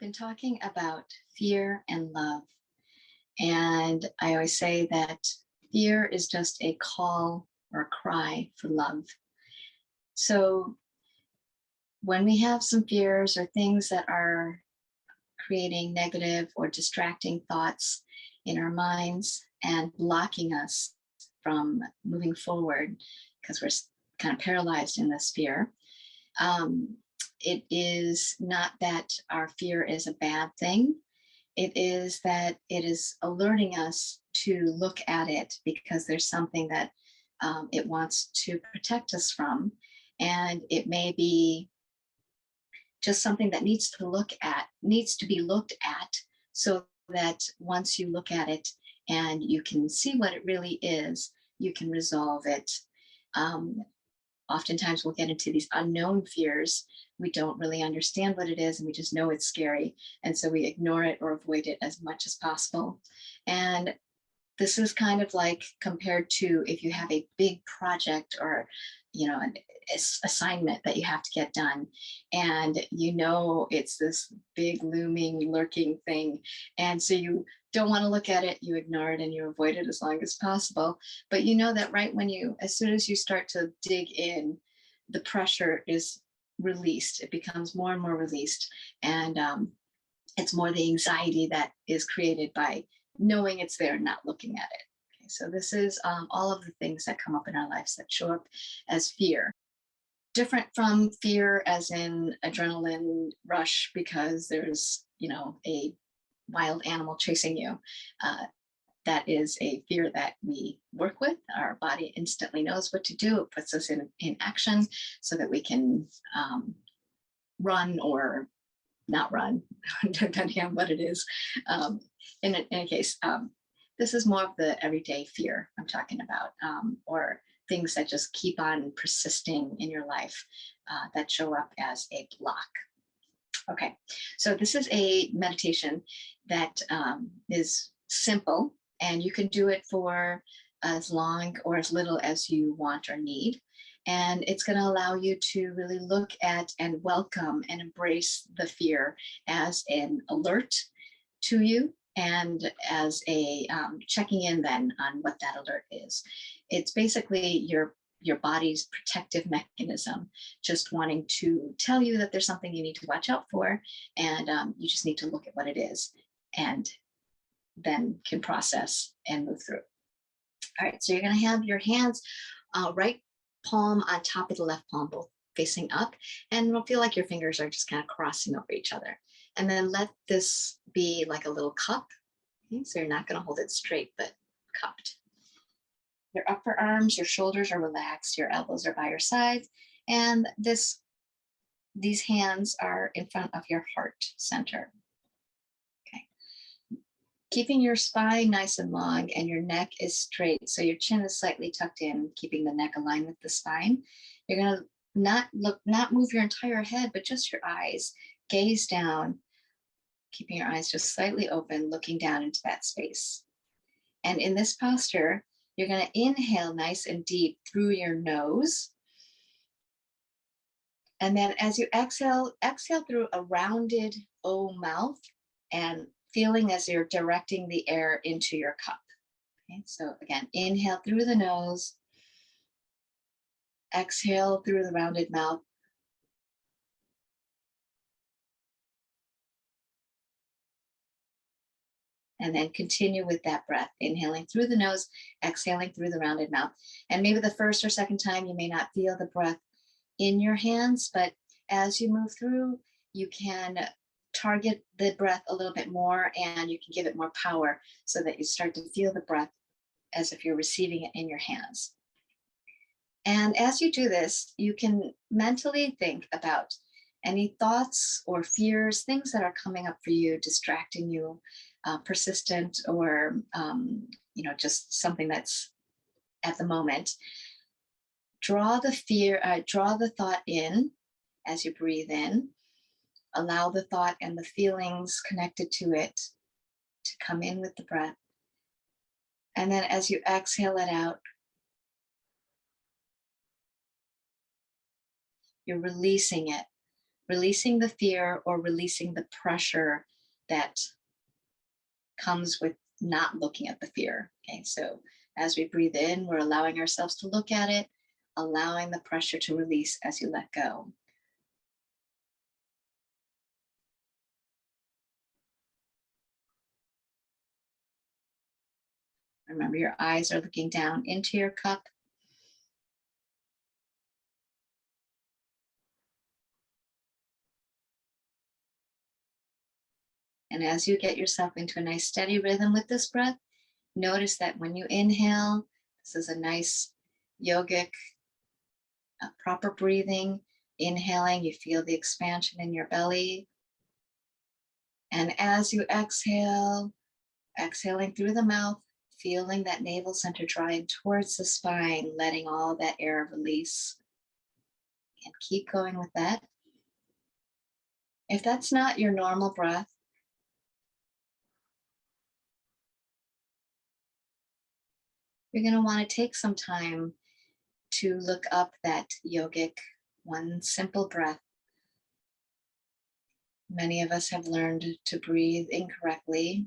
been talking about fear and love. And I always say that fear is just a call or a cry for love. So when we have some fears or things that are creating negative or distracting thoughts in our minds and blocking us from moving forward because we're kind of paralyzed in this fear, it is not that our fear is a bad thing. It is that it is alerting us to look at it because there's something that it wants to protect us from. And it may be just something that needs to be looked at, so that once you look at it and you can see what it really is, you can resolve it. Oftentimes we'll get into these unknown fears. We don't really understand what it is, and we just know it's scary. And so we ignore it or avoid it as much as possible. And this is kind of like compared to if you have a big project or, an assignment that you have to get done, and it's this big looming lurking thing, and so you don't want to look at it, you ignore it, and you avoid it as long as possible. But you know that right as soon as you start to dig in, the pressure is released. It becomes more and more released, and it's more the anxiety that is created by knowing it's there and not looking at it. Okay, so this is all of the things that come up in our lives that show up as fear. Different from fear as in adrenaline rush because there's, a wild animal chasing you. That is a fear that we work with. Our body instantly knows what to do. It puts us in action so that we can run or not run, depending on what it is. In any case, this is more of the everyday fear I'm talking about, or things that just keep on persisting in your life that show up as a block. Okay, so this is a meditation that is simple, and you can do it for as long or as little as you want or need. And it's going to allow you to really look at and welcome and embrace the fear as an alert to you, and as a checking in then on what that alert is. It's basically your body's protective mechanism, just wanting to tell you that there's something you need to watch out for, and you just need to look at what it is and then can process and move through. All right, so you're going to have your hands right palm on top of the left palm, both facing up, and it'll feel like your fingers are just kind of crossing over each other. And then let this be like a little cup. Okay? So you're not going to hold it straight, but cupped. Your upper arms, your shoulders are relaxed, your elbows are by your sides, and these hands are in front of your heart center. Okay. Keeping your spine nice and long and your neck is straight, so your chin is slightly tucked in, keeping the neck aligned with the spine. You're going to not move your entire head, but just your eyes. Gaze down, keeping your eyes just slightly open, looking down into that space. And in this posture, you're going to inhale nice and deep through your nose. And then as you exhale through a rounded O mouth, and feeling as you're directing the air into your cup. Okay, so again, inhale through the nose, exhale through the rounded mouth. And then continue with that breath, inhaling through the nose, exhaling through the rounded mouth. And maybe the first or second time you may not feel the breath in your hands, but as you move through, you can target the breath a little bit more, and you can give it more power so that you start to feel the breath as if you're receiving it in your hands. And as you do this, you can mentally think about any thoughts or fears, things that are coming up for you, distracting you, persistent, or just something that's at the moment. Draw the thought in as you breathe in. Allow the thought and the feelings connected to it to come in with the breath. And then as you exhale it out, you're releasing it releasing the fear or releasing the pressure that comes with not looking at the fear. Okay, so as we breathe in, we're allowing ourselves to look at it, allowing the pressure to release as you let go. Remember, your eyes are looking down into your cup. And as you get yourself into a nice steady rhythm with this breath, notice that when you inhale, this is a nice yogic, proper breathing. Inhaling, you feel the expansion in your belly. And as you exhale, exhaling through the mouth, feeling that navel center drawing towards the spine, letting all that air release. And keep going with that. If that's not your normal breath, you're going to want to take some time to look up that yogic one simple breath. Many of us have learned to breathe incorrectly.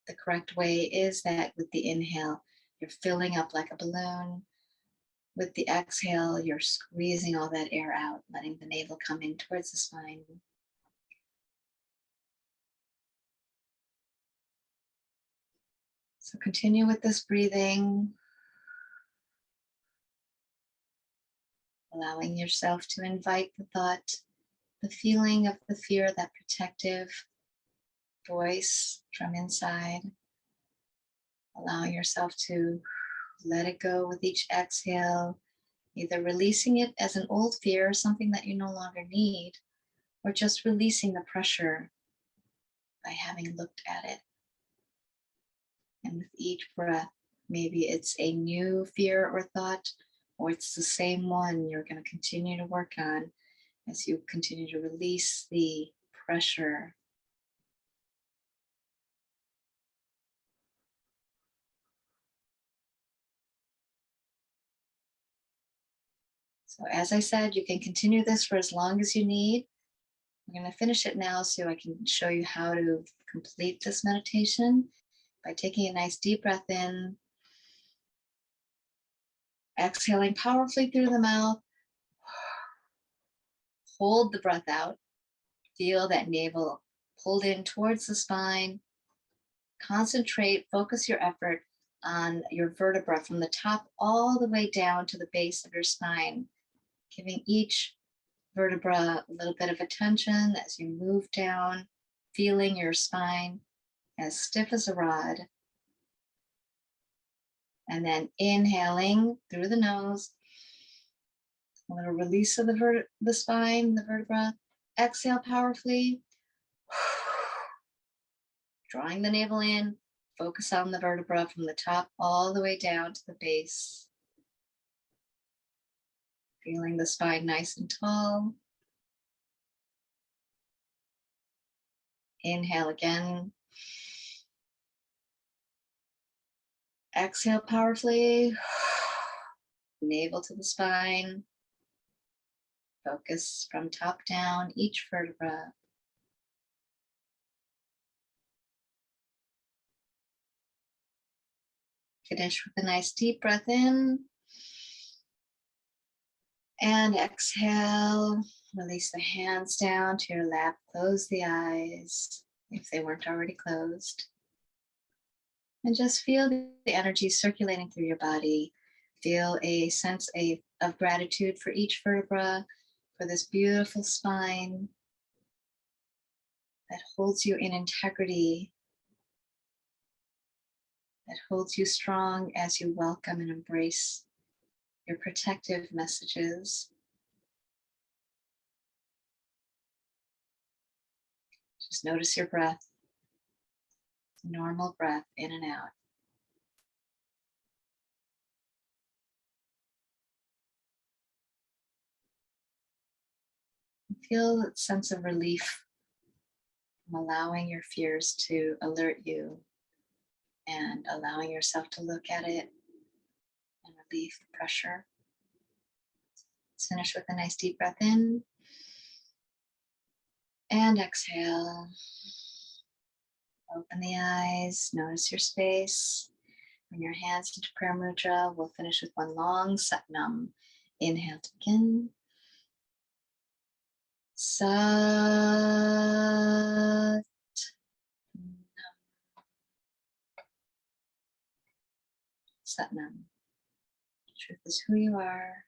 The correct way is that with the inhale, you're filling up like a balloon. With the exhale, you're squeezing all that air out, letting the navel come in towards the spine. So continue with this breathing, allowing yourself to invite the thought, the feeling of the fear, that protective voice from inside, allowing yourself to let it go with each exhale, either releasing it as an old fear, something that you no longer need, or just releasing the pressure by having looked at it. And with each breath, maybe it's a new fear or thought, or it's the same one you're going to continue to work on as you continue to release the pressure. So as I said, you can continue this for as long as you need. I'm going to finish it now so I can show you how to complete this meditation by taking a nice deep breath in, exhaling powerfully through the mouth, hold the breath out, feel that navel pulled in towards the spine, concentrate, focus your effort on your vertebra from the top all the way down to the base of your spine, giving each vertebra a little bit of attention as you move down, feeling your spine as stiff as a rod. And then inhaling through the nose, a little release of the spine, the vertebra. Exhale powerfully, drawing the navel in, focus on the vertebra from the top all the way down to the base. Feeling the spine nice and tall. Inhale again. Exhale powerfully. Navel to the spine. Focus from top down, each vertebra. Finish with a nice deep breath in. And exhale. Release the hands down to your lap. Close the eyes if they weren't already closed. And just feel the energy circulating through your body. Feel a sense of gratitude for each vertebra, for this beautiful spine that holds you in integrity, that holds you strong as you welcome and embrace your protective messages. Just notice your breath, normal breath in and out. Feel that sense of relief from allowing your fears to alert you and allowing yourself to look at it and relieve the pressure. Let's finish with a nice deep breath in and exhale. Open the eyes, notice your space. Bring your hands into prayer mudra. We'll finish with one long Satnam. Inhale to begin. Sat. Satnam. Truth is who you are.